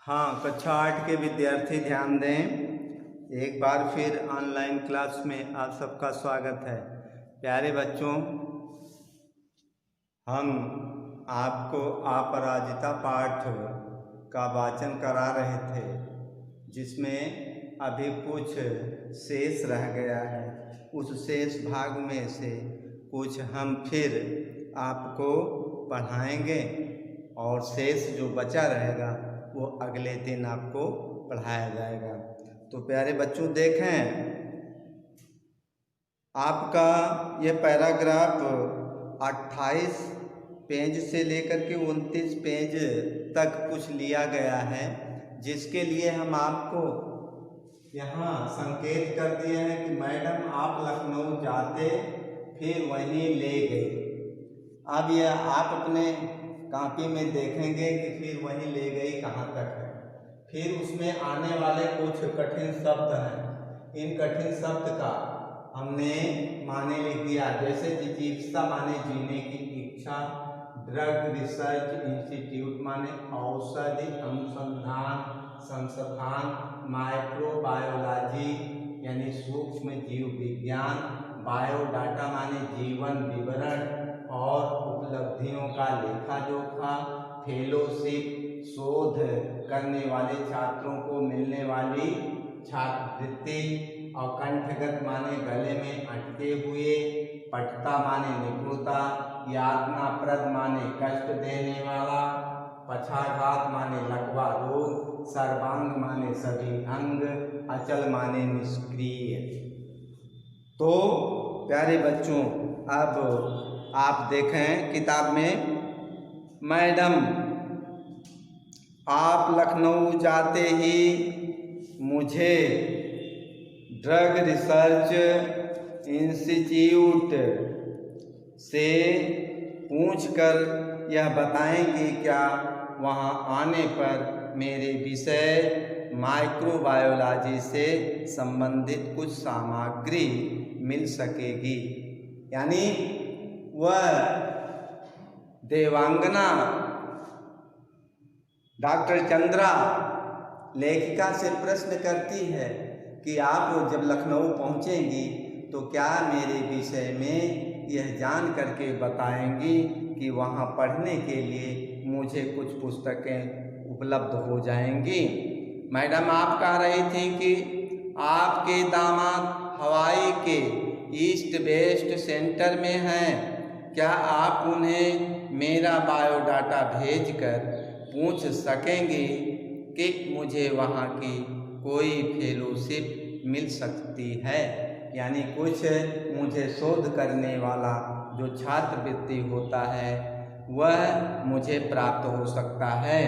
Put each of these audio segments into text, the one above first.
हाँ, कक्षा 8 के विद्यार्थी ध्यान दें। एक बार फिर ऑनलाइन क्लास में आप सबका स्वागत है। प्यारे बच्चों, हम आपको अपराजिता पाठ का वाचन करा रहे थे, जिसमें अभी कुछ शेष रह गया है। उस शेष भाग में से कुछ हम फिर आपको पढ़ाएंगे और शेष जो बचा रहेगा वो अगले दिन आपको पढ़ाया जाएगा। तो प्यारे बच्चों, देखें, आपका ये पैराग्राफ 28 पेज से लेकर के 29 पेज तक कुछ लिया गया है, जिसके लिए हम आपको यहाँ संकेत कर दिए हैं कि मैडम आप लखनऊ जाते फिर वहीं ले गए। अब यह आप अपने कॉपी में देखेंगे कि फिर वहीं ले गई कहाँ तक है। फिर उसमें आने वाले कुछ कठिन शब्द हैं। इन कठिन शब्द का हमने माने लिख दिया, जैसे जिजीविका माने जीने की इच्छा, ड्रग रिसर्च इंस्टीट्यूट माने औषधि अनुसंधान संस्थान, माइक्रोबायोलॉजी यानी सूक्ष्म जीव विज्ञान, बायोडाटा माने जीवन विवरण और उपलब्धियों का लेखा जोखा, फेलोशिप शोध करने वाले छात्रों को मिलने वाली छात्रवृत्ति, और कंठगत माने गले में अटके हुए, पटता माने निपुणता, यातनाप्रद माने कष्ट देने वाला, पक्षाघात माने लकवा रोग, सर्वांग माने सभी अंग, अचल माने निष्क्रिय। तो प्यारे बच्चों, अब आप देखें किताब में, मैडम आप लखनऊ जाते ही मुझे ड्रग रिसर्च इंस्टीट्यूट से पूछकर यह बताएंगे क्या वहां आने पर मेरे विषय माइक्रोबायोलॉजी से संबंधित कुछ सामग्री मिल सकेगी। यानी वह देवांगना डॉक्टर चंद्रा लेखिका से प्रश्न करती है कि आप जब लखनऊ पहुंचेंगी तो क्या मेरे विषय में यह जान करके बताएंगी कि वहां पढ़ने के लिए मुझे कुछ पुस्तकें उपलब्ध हो जाएंगी। मैडम आप कह रही थी कि आपके दामाद हवाई के ईस्ट वेस्ट सेंटर में हैं, क्या आप उन्हें मेरा बायोडाटा भेजकर पूछ सकेंगे कि मुझे वहाँ की कोई फेलोशिप मिल सकती है, यानी कुछ मुझे शोध करने वाला जो छात्रवृत्ति होता है वह मुझे प्राप्त हो सकता है।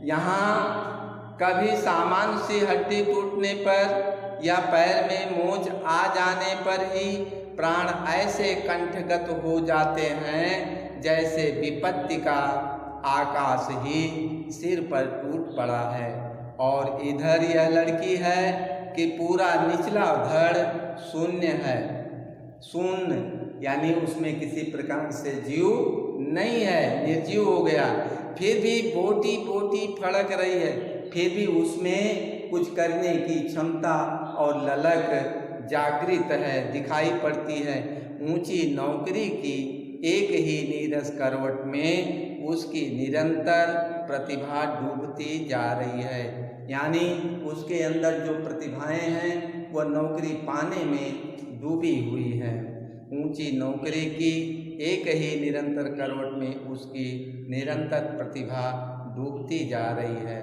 यहाँ कभी सामान्य सी हड्डी टूटने पर या पैर में मोच आ जाने पर ही प्राण ऐसे कंठगत हो जाते हैं जैसे विपत्ति का आकाश ही सिर पर टूट पड़ा है। और इधर यह लड़की है कि पूरा निचला धड़ शून्य है, शून्य यानी उसमें किसी प्रकार से जीव नहीं है, निर्जीव हो गया। फिर भी बोटी बोटी फड़क रही है, फिर भी उसमें कुछ करने की क्षमता और ललक जागृत है, दिखाई पड़ती है। ऊंची नौकरी की एक ही नीरस करवट में उसकी निरंतर प्रतिभा डूबती जा रही है, यानी उसके अंदर जो प्रतिभाएं हैं वह नौकरी पाने में डूबी हुई है। ऊंची नौकरी की एक ही निरंतर करवट में उसकी निरंतर प्रतिभा डूबती जा रही है।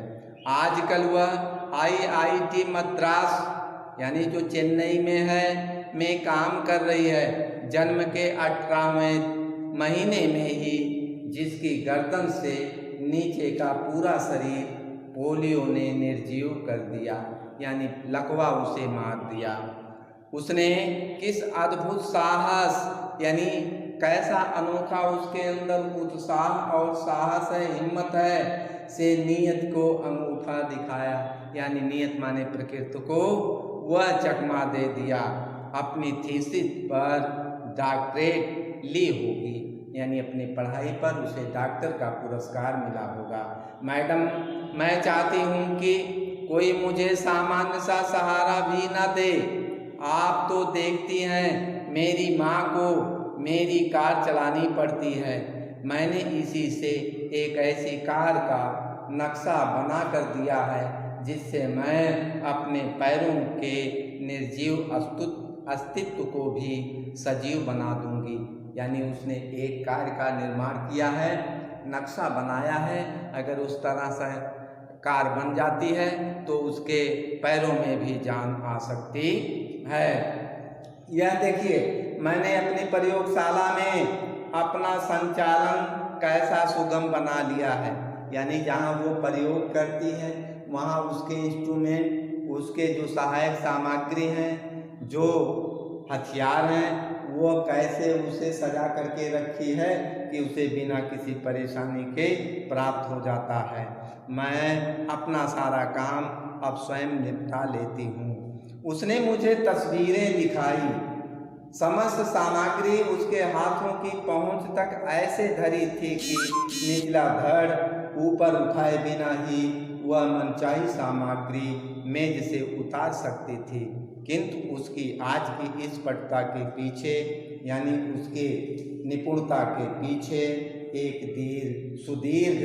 आजकल वह IIT मद्रास यानी जो चेन्नई में है में काम कर रही है। जन्म के 18वें महीने में ही जिसकी गर्दन से नीचे का पूरा शरीर पोलियो ने निर्जीव कर दिया, यानी लकवा उसे मार दिया। उसने किस अद्भुत साहस, यानी कैसा अनोखा उसके अंदर उत्साह और साहस है, हिम्मत है, से नियत को अंगूठा दिखाया, यानी नियत माने प्रकृति को वह चकमा दे दिया। अपनी थीसिस पर डॉक्टरेट ली होगी, यानी अपनी पढ़ाई पर उसे डॉक्टर का पुरस्कार मिला होगा। मैडम, मैं चाहती हूँ कि कोई मुझे सामान्य सा सहारा भी न दे। आप तो देखती हैं मेरी माँ को मेरी कार चलानी पड़ती है। मैंने इसी से एक ऐसी कार का नक्शा बना कर दिया है जिससे मैं अपने पैरों के निर्जीव अस्तित्व को भी सजीव बना दूंगी। यानी उसने एक कार का निर्माण किया है, नक्शा बनाया है। अगर उस तरह से कार बन जाती है तो उसके पैरों में भी जान आ सकती है। यह देखिए, मैंने अपनी प्रयोगशाला में अपना संचालन कैसा सुगम बना लिया है। यानी जहाँ वो प्रयोग करती है वहाँ उसके इंस्ट्रूमेंट, उसके जो सहायक सामग्री हैं, जो हथियार हैं, वो कैसे उसे सजा करके रखी है कि उसे बिना किसी परेशानी के प्राप्त हो जाता है। मैं अपना सारा काम अब स्वयं निपटा लेती हूँ। उसने मुझे तस्वीरें दिखाई। समस्त सामग्री उसके हाथों की पहुँच तक ऐसे धरी थी कि निचला धड़ ऊपर उठाए बिना ही वह मनचाही सामग्री मेज से उतार सकती थी। किंतु उसकी आज की इस पटुता के पीछे, यानी उसके निपुणता के पीछे एक सुदीर्घ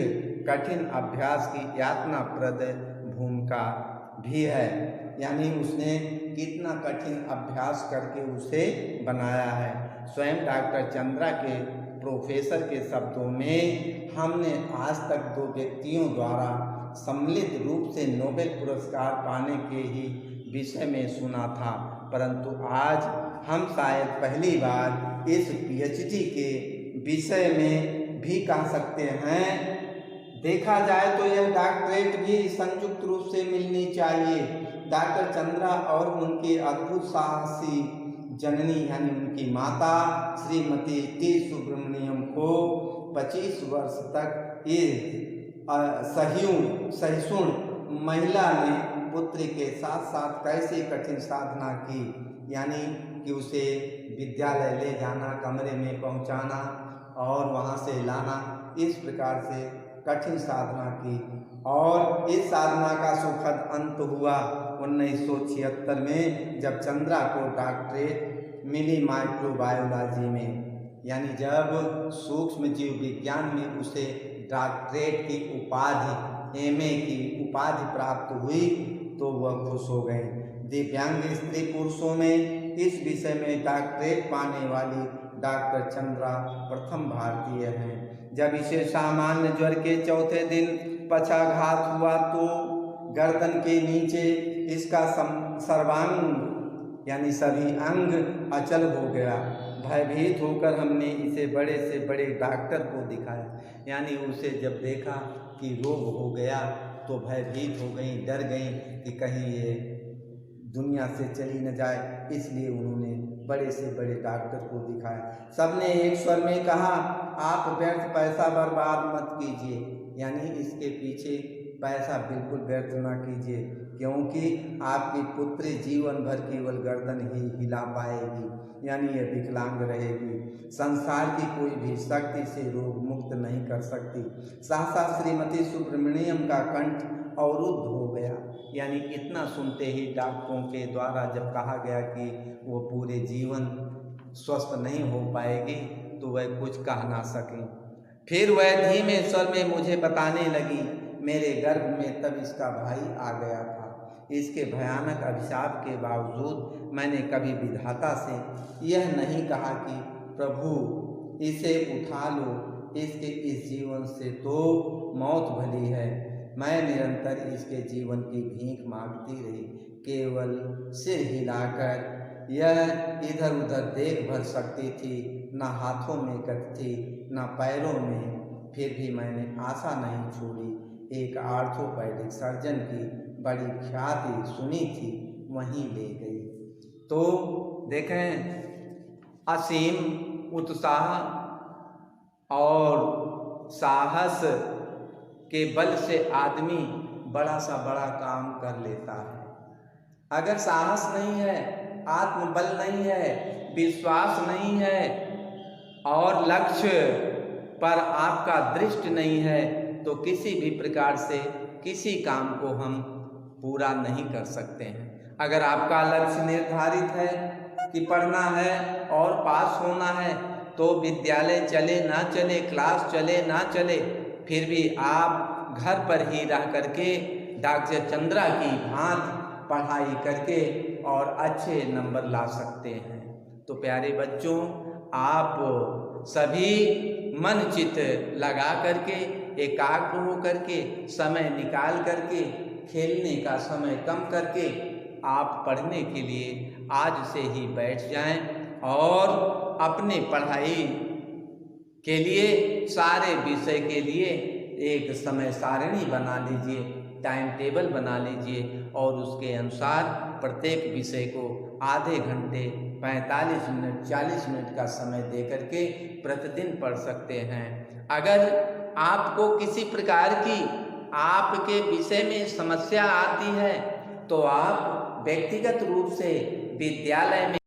कठिन अभ्यास की यातनाप्रद भूमिका भी है। यानी उसने कितना कठिन अभ्यास करके उसे बनाया है। स्वयं डॉक्टर चंद्रा के प्रोफेसर के शब्दों में, हमने आज तक 2 व्यक्तियों द्वारा सम्मिलित रूप से नोबेल पुरस्कार पाने के ही विषय में सुना था, परंतु आज हम शायद पहली बार इस पीएचडी के विषय में भी कह सकते हैं। देखा जाए तो यह डॉक्टरेट भी संयुक्त रूप से मिलनी चाहिए। डॉक्टर चंद्रा और उनकी अद्भुत साहसी जननी यानी उनकी माता श्रीमती टी सुब्रमण्यम को 25 वर्ष तक इस सहिष्णु महिला ने पुत्री के साथ साथ कैसे कठिन साधना की। यानी कि उसे विद्यालय ले जाना, कमरे में पहुंचाना और वहां से लाना, इस प्रकार से कठिन साधना की। और इस साधना का सुखद अंत हुआ 1976 में, जब चंद्रा को डॉक्टरेट मिली माइक्रोबायोलॉजी में। यानी जब सूक्ष्म जीव विज्ञान में उसे डॉक्टरेट की उपाधि, एमए की उपाधि प्राप्त हुई तो वह खुश हो गए। दिव्यांग स्त्री पुरुषों में इस विषय में डॉक्टरेट पाने वाली डॉक्टर चंद्रा प्रथम भारतीय हैं। जब इसे सामान्य ज्वर के चौथे दिन पक्षाघात हुआ तो गर्दन के नीचे इसका सर्वांग यानी सभी अंग अचल हो गया। भयभीत होकर हमने इसे बड़े से बड़े डॉक्टर को दिखाया। यानी उसे जब देखा कि रोग हो गया तो भयभीत हो गई, डर गई कि कहीं ये दुनिया से चली न जाए, इसलिए उन्होंने बड़े से बड़े डॉक्टर को दिखाया। सबने एक स्वर में कहा, आप व्यर्थ पैसा बर्बाद मत कीजिए। यानी इसके पीछे पैसा बिल्कुल व्यर्थ ना कीजिए, क्योंकि आपकी पुत्री जीवन भर केवल गर्दन ही हिला पाएगी, यानी यह विकलांग रहेगी। संसार की कोई भी शक्ति से रोग मुक्त नहीं कर सकती। सहसा श्रीमती सुब्रमण्यम का कंठ अवरुद्ध हो गया। यानी इतना सुनते ही डॉक्टरों के द्वारा जब कहा गया कि वो पूरे जीवन स्वस्थ नहीं हो पाएगी तो वह कुछ कह ना सके। फिर वह धीमे स्वर में मुझे बताने लगी, मेरे गर्भ में तब इसका भाई आ गया था। इसके भयानक अभिशाप के बावजूद मैंने कभी विधाता से यह नहीं कहा कि प्रभु इसे उठा लो, इसके इस जीवन से तो मौत भली है। मैं निरंतर इसके जीवन की भीख मांगती रही। केवल सिर हिलाकर यह इधर उधर देख भर सकती थी, न हाथों में गति थी न पैरों में। फिर भी मैंने आशा नहीं छोड़ी। एक आर्थोपैडिक सर्जन की बड़ी ख्याति सुनी थी, वहीं ले गई। तो देखें, असीम उत्साह और साहस के बल से आदमी बड़ा सा बड़ा काम कर लेता है। अगर साहस नहीं है, आत्मबल नहीं है, विश्वास नहीं है, और लक्ष्य पर आपका दृष्टि नहीं है तो किसी भी प्रकार से किसी काम को हम पूरा नहीं कर सकते हैं। अगर आपका लक्ष्य निर्धारित है कि पढ़ना है और पास होना है तो विद्यालय चले ना चले, क्लास चले ना चले, फिर भी आप घर पर ही रह करके डॉक्टर चंद्रा की भांति पढ़ाई करके और अच्छे नंबर ला सकते हैं। तो प्यारे बच्चों, आप सभी मन चित लगा करके, एकाग्र हो करके, समय निकाल करके, खेलने का समय कम करके आप पढ़ने के लिए आज से ही बैठ जाएं और अपने पढ़ाई के लिए सारे विषय के लिए एक समय सारणी बना लीजिए, टाइम टेबल बना लीजिए और उसके अनुसार प्रत्येक विषय को आधे घंटे, 45 मिनट, 40 मिनट का समय दे करके प्रतिदिन पढ़ सकते हैं। अगर आपको किसी प्रकार की आपके विषय में समस्या आती है तो आप व्यक्तिगत रूप से विद्यालय में